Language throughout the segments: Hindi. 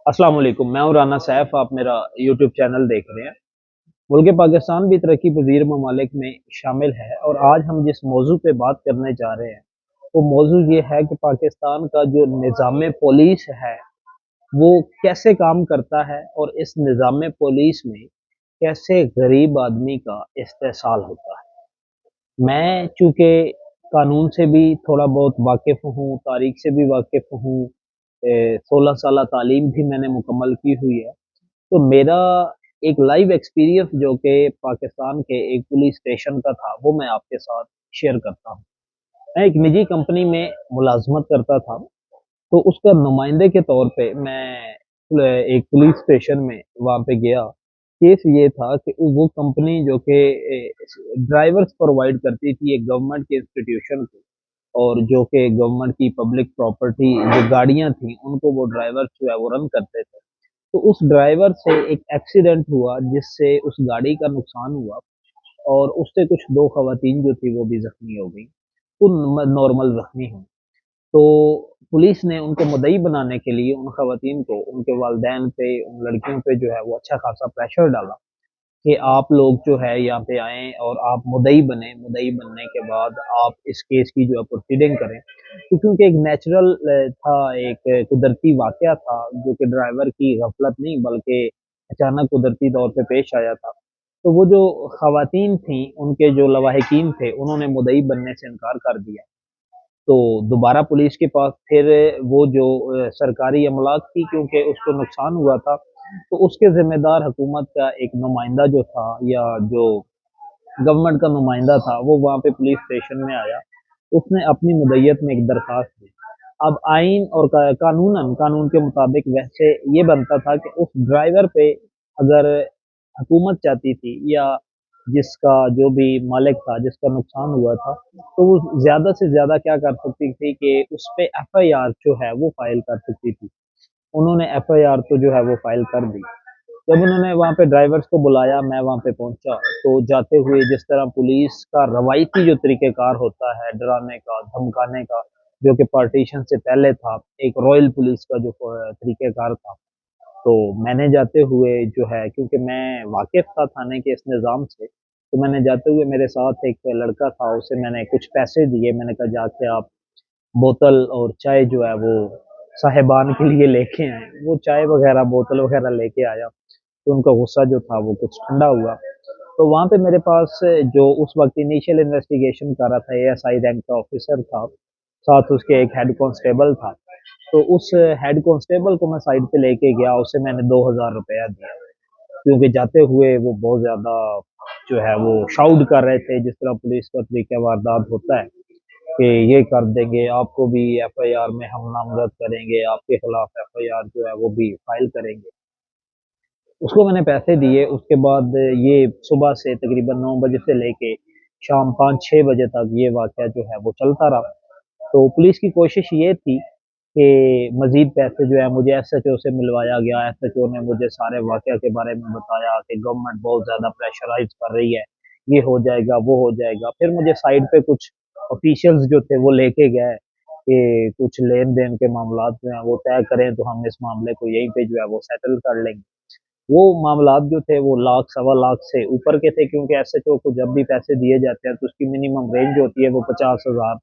अस्सलाम वालेकुम। मैं हूँ राना सैफ। आप मेरा यूट्यूब चैनल देख रहे हैं। मुल्क पाकिस्तान भी तरक्की पजीर ममालिक में शामिल है और आज हम जिस मौजू पे बात करने जा रहे हैं वो मौजू ये है कि पाकिस्तान का जो निज़ाम पुलिस है वो कैसे काम करता है और इस निज़ाम पुलिस में कैसे गरीब आदमी का इस्तेसाल होता है। मैं चूँकि कानून से भी थोड़ा बहुत वाकिफ़ हूँ, तारीख से भी वाकिफ़ हूँ, 16 साल तालीम भी मैंने मुकम्मल की हुई है। तो मेरा एक लाइव एक्सपीरियंस जो कि पाकिस्तान के एक पुलिस स्टेशन का था, वो मैं आपके साथ शेयर करता हूँ। मैं एक निजी कंपनी में मुलाज़मत करता था, तो उसका नुमाइंदे के तौर पे मैं एक पुलिस स्टेशन में वहाँ पे गया। केस ये था कि वो कंपनी जो कि ड्राइवर्स प्रोवाइड करती थी एक गवर्नमेंट के इंस्टीट्यूशन को, और जो कि गवर्नमेंट की पब्लिक प्रॉपर्टी जो गाड़ियाँ थी, उनको वो ड्राइवर्स जो है वो रन करते थे। तो उस ड्राइवर से एक एक्सीडेंट हुआ जिससे उस गाड़ी का नुकसान हुआ और उससे कुछ 2 ख़वातीन जो थी वो भी ज़ख्मी हो गईं। वो नॉर्मल ज़ख्मी हुईं। तो पुलिस ने उनको मुद्दई बनाने के लिए उन ख़वातीन को, उनके वालिदैन पे, उन लड़कियों पे जो है वो अच्छा खासा प्रेशर डाला कि आप लोग जो है यहाँ पे आएँ और आप मुद्दई बनें। मुद्दई बनने के बाद आप इस केस की जो है प्रोसीडिंग करें। तो क्योंकि एक नेचुरल था, एक कुदरती वाक़या था जो कि ड्राइवर की गफ़लत नहीं बल्कि अचानक कुदरती तौर पे पेश आया था। तो वो जो ख़वातीन थीं, उनके जो लवाहिकीन थे, उन्होंने मुद्दई बनने से इनकार कर दिया। तो दोबारा पुलिस के पास फिर वो जो सरकारी अमलाक थी, क्योंकि उसको नुकसान हुआ था, तो उसके ज़िम्मेदार हुकूमत का एक नुमाइंदा जो था या जो गवर्नमेंट का नुमाइंदा था, वो वहाँ पे पुलिस स्टेशन में आया। उसने अपनी मुद्दईयत में एक दरख़्वास्त दी। अब आइन और कानून के मुताबिक वैसे ये बनता था कि उस ड्राइवर पे अगर हुकूमत चाहती थी या जिसका जो भी मालिक था, जिसका नुकसान हुआ था, तो वो ज़्यादा से ज़्यादा क्या कर सकती थी कि उस पे एफआईआर जो है वो फ़ाइल कर सकती थी। उन्होंने एफआईआर तो जो है वो फ़ाइल कर दी। जब उन्होंने वहाँ पे ड्राइवर्स को बुलाया, मैं वहाँ पे पहुँचा, तो जाते हुए जिस तरह पुलिस का रवायती जो तरीक़ेकार होता है, डराने का, धमकाने का, जो कि पार्टीशन से पहले था, एक रॉयल पुलिस का जो तरीक़ेकार था, तो मैंने जाते हुए जो है, क्योंकि मैं वाकिफ़ था थाने के इस निज़ाम से, तो मैंने जाते हुए मेरे साथ एक लड़का था, उसे मैंने कुछ पैसे दिए। मैंने कहा जाके आप बोतल और चाय जो है वो साहिबान के लिए लेके आएँ। वो चाय वग़ैरह, बोतल वग़ैरह लेके आया, तो उनका गुस्सा जो था वो कुछ ठंडा हुआ। तो वहाँ पे मेरे पास जो उस वक़्त इनिशियल इन्वेस्टिगेशन कर रहा था, एएसआई रैंक का ऑफ़िसर था, साथ उसके एक हेड कांस्टेबल था। तो उस हेड कांस्टेबल को मैं साइड पे लेके गया, उसे मैंने ₹2000 दिया, क्योंकि जाते हुए वो बहुत ज़्यादा जो है वो शाउट कर रहे थे, जिस तरह पुलिस का तरीक़ा वारदात होता है कि ये कर देंगे, आपको भी एफआईआर में हम नामज़द करेंगे, आपके खिलाफ एफआईआर जो है वो भी फाइल करेंगे। उसको मैंने पैसे दिए, उसके बाद ये सुबह से तकरीबन 9 बजे से लेके शाम 5-6 बजे तक ये वाक़या जो है वो चलता रहा। तो पुलिस की कोशिश ये थी कि मज़ीद पैसे जो है मुझे एसएचओ से मिलवाया गया। एसएचओ ने मुझे सारे वाक़या के बारे में बताया कि गवर्नमेंट बहुत ज़्यादा प्रेशराइज़ कर रही है, ये हो जाएगा, वो हो जाएगा। फिर मुझे साइड पे कुछ ऑफ़िशियल्स जो थे वो लेके गए कि कुछ लेन-देन के मामलात जो हैं वो तय करें, तो हम इस मामले को यहीं पे जो है वो सेटल कर लेंगे। वो मामलात जो थे वो लाख, सवा लाख से ऊपर के थे, क्योंकि एसएचओ को जब भी पैसे दिए जाते हैं तो उसकी मिनिमम रेंज होती है वो 50,000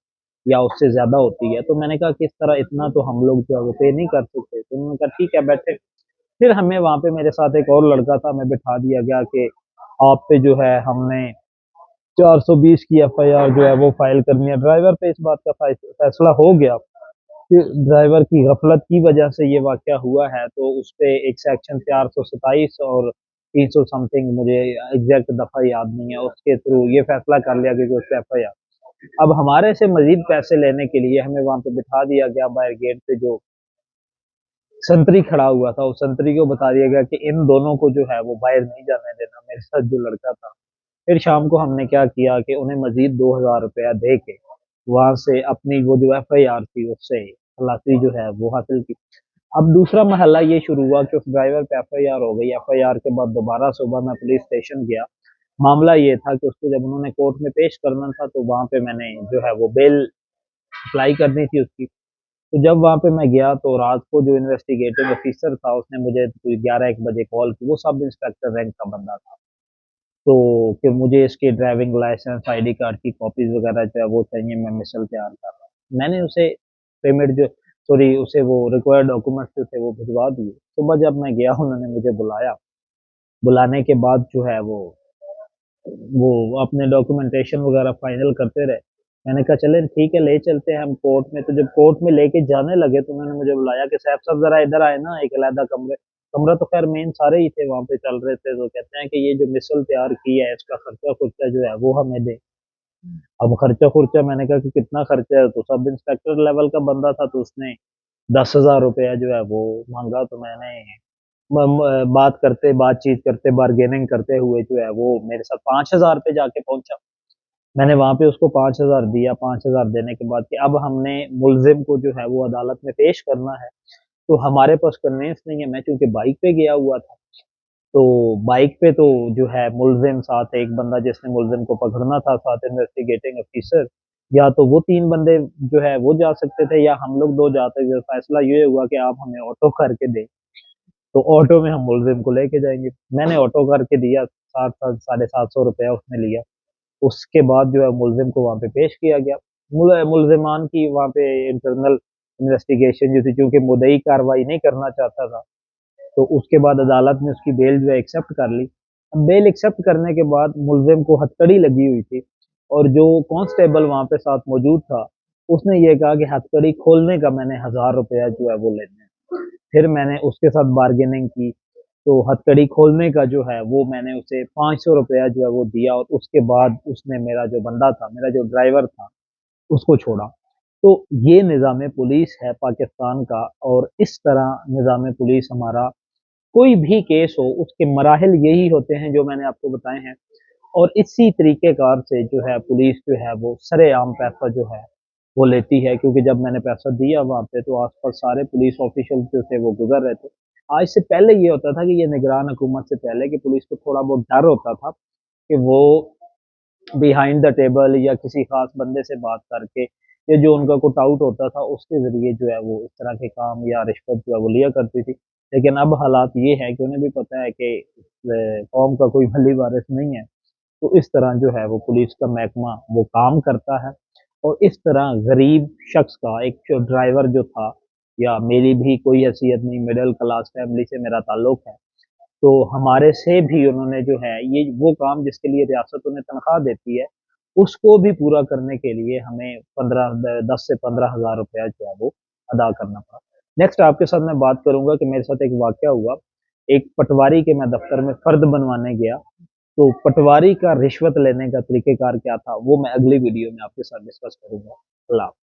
या उससे ज़्यादा होती है। तो मैंने कहा कि इस तरह इतना तो हम लोग जो है वो पे नहीं कर सकते। तो उन्होंने कहा ठीक है बैठे। फिर हमें वहाँ पे मेरे साथ एक और लड़का था, हमें बिठा दिया गया कि आप पे जो है हमने 420 की एफआईआर जो है वो फाइल करनी है। ड्राइवर पे इस बात का फैसला हो गया कि ड्राइवर की गफलत की वजह से ये वाक़या हुआ है, तो उसपे एक सेक्शन 427 और 300 समथिंग, मुझे एग्ज़ैक्ट दफ़ा याद नहीं है, उसके थ्रू ये फैसला कर लिया गया कि उसपे एफआईआर। अब हमारे से मज़ीद पैसे लेने के लिए हमें वहाँ पे बिठा दिया गया बाहर गेट पे, जो संतरी खड़ा हुआ था, उस संतरी को बता दिया गया कि इन दोनों को जो है वो बाहर नहीं जाने देना, मेरे साथ जो लड़का था। फिर शाम को हमने क्या किया कि उन्हें मज़ीद ₹2000 दे के वहाँ से अपनी वो जो एफआईआर थी उससे खलासी जो है वो हासिल की। अब दूसरा मरहला ये शुरू हुआ कि उस ड्राइवर पे एफआईआर हो गई। एफआईआर के बाद दोबारा सुबह मैं पुलिस स्टेशन गया। मामला ये था कि उसको जब उन्होंने कोर्ट में पेश करना था, तो वहाँ पे मैंने जो है वो बेल अप्लाई करनी थी उसकी। तो जब वहाँ पे मैं गया तो रात को जो इन्वेस्टिगेटिंग ऑफिसर था उसने मुझे 11-1 बजे कॉल की। वो सब इंस्पेक्टर रैंक का बंदा था। तो कि मुझे इसके ड्राइविंग लाइसेंस, आईडी कार्ड की कॉपीज वगैरह जो है वो चाहिए, मैं मिसल तैयार कर रहा हूँ। मैंने उसे पेमेंट जो सॉरी उसे वो रिक्वायर्ड डॉक्यूमेंट्स जो थे वो भिजवा दिए। सुबह जब मैं गया उन्होंने मुझे बुलाया। बुलाने के बाद जो है वो अपने डॉक्यूमेंटेशन वगैरह फाइनल करते रहे। मैंने कहा चलें ठीक है, ले चलते हैं हम कोर्ट में। तो जब कोर्ट में लेके जाने लगे तो उन्होंने मुझे बुलाया कि सैफ साहब जरा इधर आए ना, एक अलहदा कमरे। कमरा तो खैर मेन सारे ही थे वहां पे चल रहे थे। तो कहते हैं कि ये जो मिसल तैयार की है इसका खर्चा खुर्चा जो है वो हमें दे। अब खर्चा खुर्चा मैंने कहा कि कितना खर्चा है। तो सब इंस्पेक्टर लेवल का बंदा था तो उसने 10,000 रुपया जो है वो मांगा। तो मैंने बातचीत करते बार्गेनिंग करते हुए जो है वो मेरे साथ 5,000 पे जाके पहुंचा। मैंने वहां पे उसको 5,000 दिया। 5,000 देने के बाद कि अब हमने मुलजिम को जो है वो अदालत में पेश करना है। तो हमारे पास कन्वेंस नहीं है। मैं चूंकि बाइक पे गया हुआ था तो बाइक पे तो जो है मुलजिम साथ एक बंदा जिसने मुलजिम को पकड़ना था, साथ इन्वेस्टिगेटिंग ऑफिसर, या तो वो 3 बंदे जो है वो जा सकते थे या हम लोग 2 जाते थे। फैसला ये हुआ कि आप हमें ऑटो करके दें, तो ऑटो में हम मुलजिम को लेके जाएंगे। मैंने ऑटो करके दिया। 700 साढ़े 700 रुपया उसने लिया। उसके बाद जो है मुलजिम को वहां पे पेश किया गया। मुलजिमान की वहां पे इंटरनल इन्वेस्टिगेशन जो थी, क्योंकि मुद्दई कार्रवाई नहीं करना चाहता था, तो उसके बाद अदालत ने उसकी बेल जो है एक्सेप्ट कर ली। अब बेल एक्सेप्ट करने के बाद मुलजिम को हथकड़ी लगी हुई थी और जो कांस्टेबल वहां पे साथ मौजूद था उसने ये कहा कि हथकड़ी खोलने का मैंने 1,000 रुपया जो है वो लेने हैं। फिर मैंने उसके साथ बार्गेनिंग की। तो हथकड़ी खोलने का जो है वो मैंने उसे 500 रुपया जो है वो दिया और उसके बाद उसने मेरा जो बंदा था, मेरा जो ड्राइवर था, उसको छोड़ा। तो ये निज़ाम पुलिस है पाकिस्तान का। और इस तरह निज़ाम पुलिस हमारा कोई भी केस हो उसके मराहल यही होते हैं जो मैंने आपको बताए हैं। और इसी तरीकेकार से जो है पुलिस जो है वो सरेआम पैसा जो है वो लेती है। क्योंकि जब मैंने पैसा दिया वहां पे तो आसपास सारे पुलिस ऑफिशियल जो थे वो गुजर रहे थे। आज से पहले ये होता था कि ये निगरान हुकूमत से पहले कि पुलिस को थोड़ा बहुत डर होता था कि वो बिहाइंड द टेबल या किसी खास बंदे से बात करके या जो उनका कुछ आउट होता था उसके जरिए जो है वो इस तरह के काम या रिश्वत जो है वो लिया करती थी। लेकिन अब हालात ये है कि उन्हें भी पता है कि कौम का कोई भली वारिस नहीं है। तो इस तरह जो है वो पुलिस का महकमा वो काम करता है। और इस तरह गरीब शख्स का एक जो ड्राइवर जो था, या मेरी भी कोई हैसियत नहीं, मिडिल क्लास फैमिली से मेरा ताल्लुक है, तो हमारे से भी उन्होंने जो है ये वो काम जिसके लिए रियासत उन्हें तनख्वाह देती है उसको भी पूरा करने के लिए हमें 10 से 15 हज़ार रुपया जो है वो अदा करना पड़ा। नेक्स्ट आपके साथ मैं बात करूंगा कि मेरे साथ एक वाकया हुआ। एक पटवारी के मैं दफ्तर में फर्द बनवाने गया। तो पटवारी का रिश्वत लेने का तरीकेकार क्या था वो मैं अगली वीडियो में आपके साथ डिस्कस करूंगा। अल्लाह हाफ़िज़।